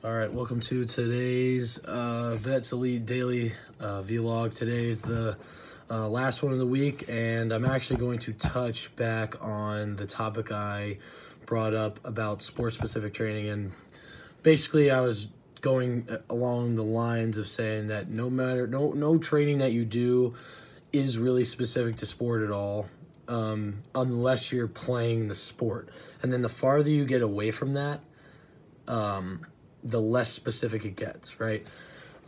All right, welcome to today's VETSELITE daily vlog. Today's the last one of the week, and I'm actually going to touch back on the topic I brought up about sport-specific training. And basically, I was going along the lines of saying that no training that you do is really specific to sport at all, unless you're playing the sport. And then the farther you get away from that, the less specific it gets, right?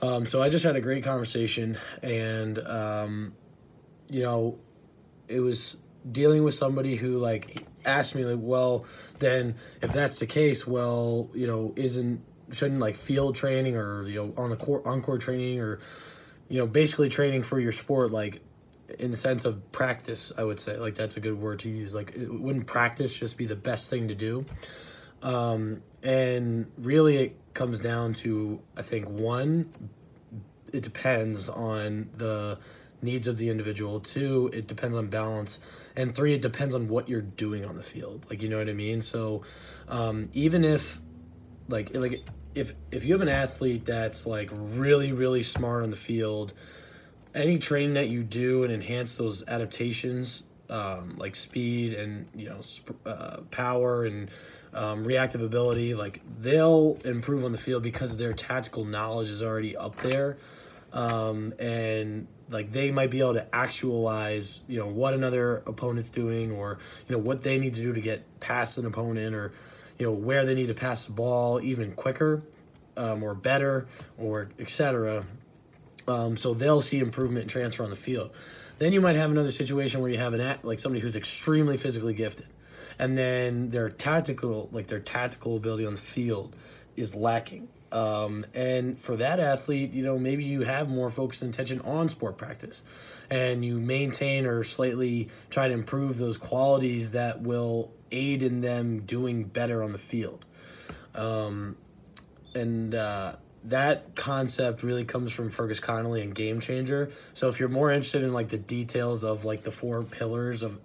So I just had a great conversation, and it was dealing with somebody who asked me well, then if that's the case, well, shouldn't field training or on the court on-court training or basically training for your sport, in the sense of practice, I would say that's a good word to use. Wouldn't practice just be the best thing to do? And really it comes down to, I think, one, it depends on the needs of the individual. Two, it depends on balance. And three, it depends on what you're doing on the field. You know what I mean? So even if if you have an athlete that's really, really smart on the field, any training that you do and enhance those adaptations, like speed and power and reactive ability, they'll improve on the field because their tactical knowledge is already up there, and they might be able to actualize what another opponent's doing, or what they need to do to get past an opponent, or where they need to pass the ball even quicker, or better, or etc. So they'll see improvement and transfer on the field. Then you might have another situation where you have somebody who's extremely physically gifted, and then their tactical ability on the field is lacking. And for that athlete, maybe you have more focus and attention on sport practice, and you maintain or slightly try to improve those qualities that will aid in them doing better on the field. That concept really comes from Fergus Connolly and Game Changer. So if you're more interested in the details of the four pillars of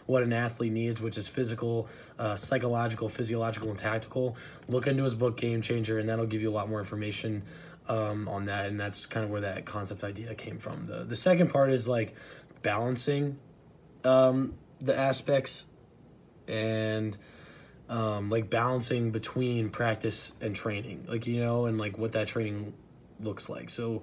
what an athlete needs, which is physical, psychological, physiological, and tactical, look into his book Game Changer, and that'll give you a lot more information on that. And that's kind of where that concept idea came from. The second part is balancing the aspects, and balancing between practice and training, and what that training looks like. So,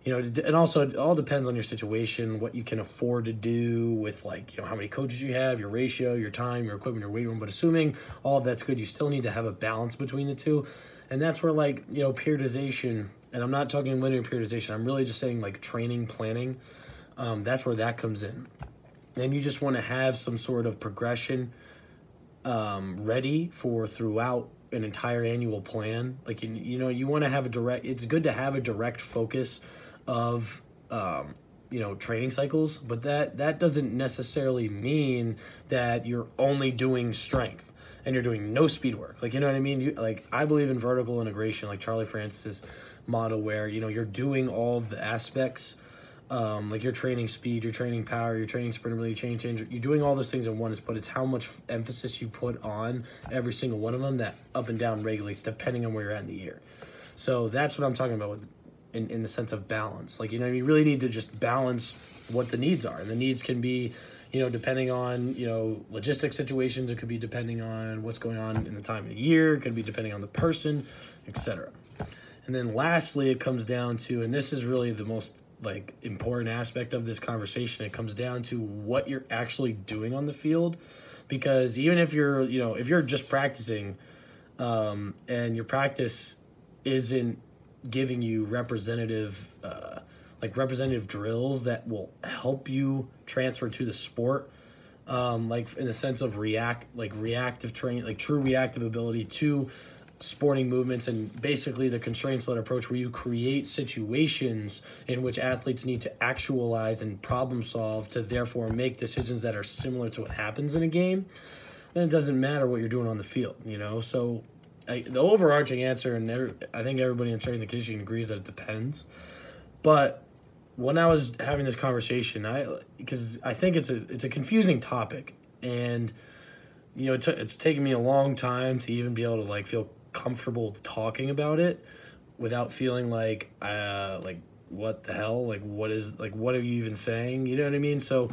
and also it all depends on your situation, what you can afford to do with how many coaches you have, your ratio, your time, your equipment, your weight room. But assuming all of that's good, you still need to have a balance between the two. And that's where periodization, and I'm not talking linear periodization, I'm really just saying training planning. That's where that comes in. And you just want to have some sort of progression ready for throughout an entire annual plan. You want to have it's good to have a direct focus of training cycles, but that doesn't necessarily mean that you're only doing strength and you're doing no speed work. You know what I mean? I believe in vertical integration, like Charlie Francis's model, where you're doing all of the aspects. You're training speed, you're training power, you're training sprintability, change, you're doing all those things at once, but it's how much emphasis you put on every single one of them that up and down regulates depending on where you're at in the year. So that's what I'm talking about in the sense of balance. You really need to just balance what the needs are. And the needs can be, depending on, logistic situations. It could be depending on what's going on in the time of the year. It could be depending on the person, etc. And then lastly, it comes down to, and this is really the most important aspect of this conversation, it comes down to what you're actually doing on the field. Because even if you're just practicing, and your practice isn't giving you representative drills that will help you transfer to the sport, in the sense of reactive training, true reactive ability to sporting movements, and basically the constraints-led approach where you create situations in which athletes need to actualize and problem solve to therefore make decisions that are similar to what happens in a game, then it doesn't matter what you're doing on the field, So the overarching answer, and I think everybody in strength and conditioning agrees that it depends. But when I was having this conversation, because I think it's a confusing topic, and it's taken me a long time to even be able to feel comfortable talking about it without feeling like what the hell, what are you even saying, you know what I mean? So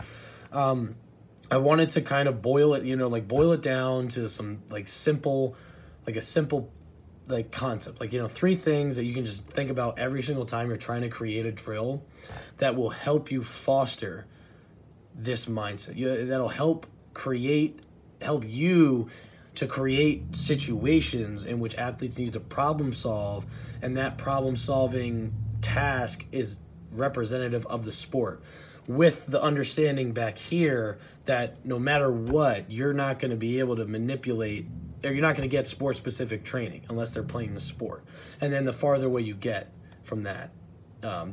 I wanted to kind of boil it down to some simple concept, 3 things that you can just think about every single time you're trying to create a drill that will help you foster this mindset. That'll help you to create situations in which athletes need to problem solve, and that problem solving task is representative of the sport, with the understanding back here that no matter what, you're not going to be able to manipulate, or you're not going to get sport specific training unless they're playing the sport. And then the farther away you get from that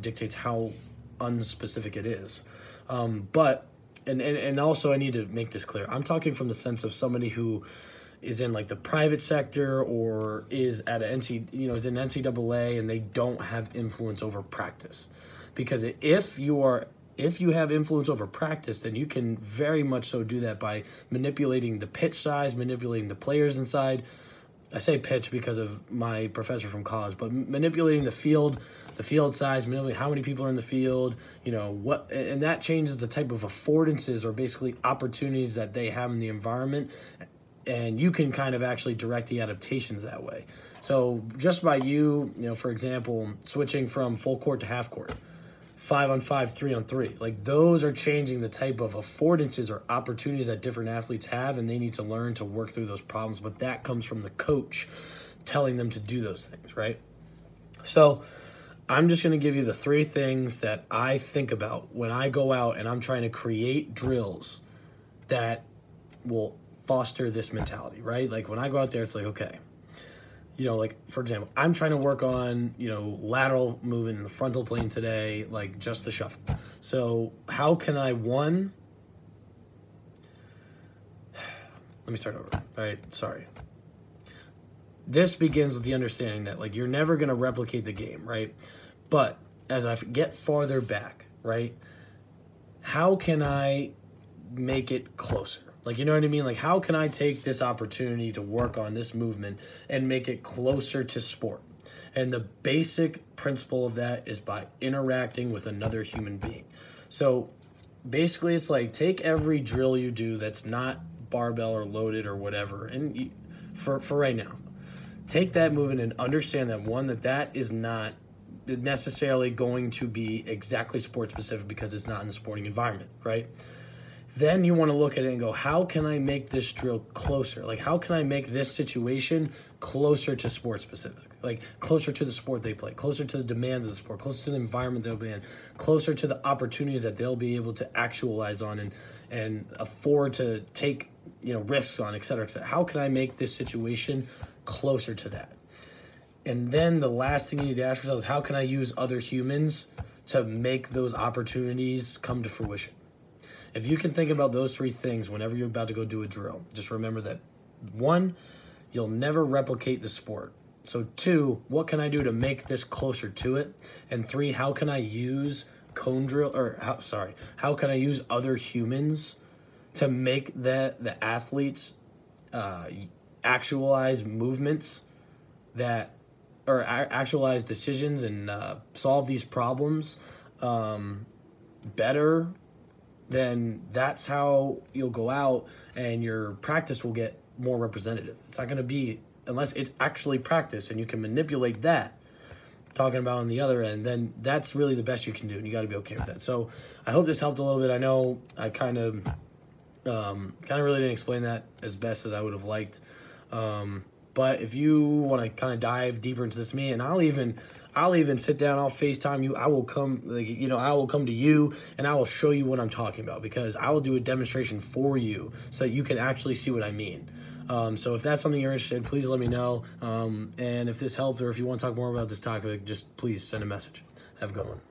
dictates how unspecific it is. But also I need to make this clear. I'm talking from the sense of somebody who is in the private sector, or is at is in NCAA, and they don't have influence over practice. Because if you have influence over practice, then you can very much so do that by manipulating the pitch size, manipulating the players inside. I say pitch because of my professor from college, but manipulating the field size, manipulating how many people are in the field, and that changes the type of affordances, or basically opportunities, that they have in the environment. And you can kind of actually direct the adaptations that way. So just by for example, switching from full court to half court, 5-on-5, 3-on-3, those are changing the type of affordances or opportunities that different athletes have, and they need to learn to work through those problems. But that comes from the coach telling them to do those things, right? So I'm just going to give you the 3 things that I think about when I go out and I'm trying to create drills that will foster this mentality, right? When I go out there, it's okay, for example, I'm trying to work on, lateral movement in the frontal plane today, just the shuffle. So how can I, let me start over. All right, sorry. This begins with the understanding that, you're never going to replicate the game, right? But as I get farther back, right, how can I make it closer? You know what I mean? How can I take this opportunity to work on this movement and make it closer to sport? And the basic principle of that is by interacting with another human being. So basically it's take every drill you do that's not barbell or loaded or whatever, and for right now, take that movement and understand that is not necessarily going to be exactly sport specific, because it's not in the sporting environment, right? Then you want to look at it and go, how can I make this drill closer? How can I make this situation closer to sport specific? Closer to the sport they play, closer to the demands of the sport, closer to the environment they'll be in, closer to the opportunities that they'll be able to actualize on and afford to take, risks on, et cetera, et cetera. How can I make this situation closer to that? And then the last thing you need to ask yourself is, how can I use other humans to make those opportunities come to fruition? If you can think about those 3 things whenever you're about to go do a drill, just remember that 1, you'll never replicate the sport. So 2, what can I do to make this closer to it? And 3, how can I use how can I use other humans to make the athletes actualize movements or actualize decisions and solve these problems better? Then that's how you'll go out and your practice will get more representative. It's not going to be, unless it's actually practice and you can manipulate that, talking about on the other end, then that's really the best you can do, and you got to be okay with that. So I hope this helped a little bit. I know I kind of really didn't explain that as best as I would have liked. But if you want to kind of dive deeper into this, me, and I'll even sit down, I'll FaceTime you. I will come, I will come to you and I will show you what I'm talking about, because I will do a demonstration for you so that you can actually see what I mean. So if that's something you're interested in, please let me know. And if this helped, or if you want to talk more about this topic, just please send a message. Have a good one.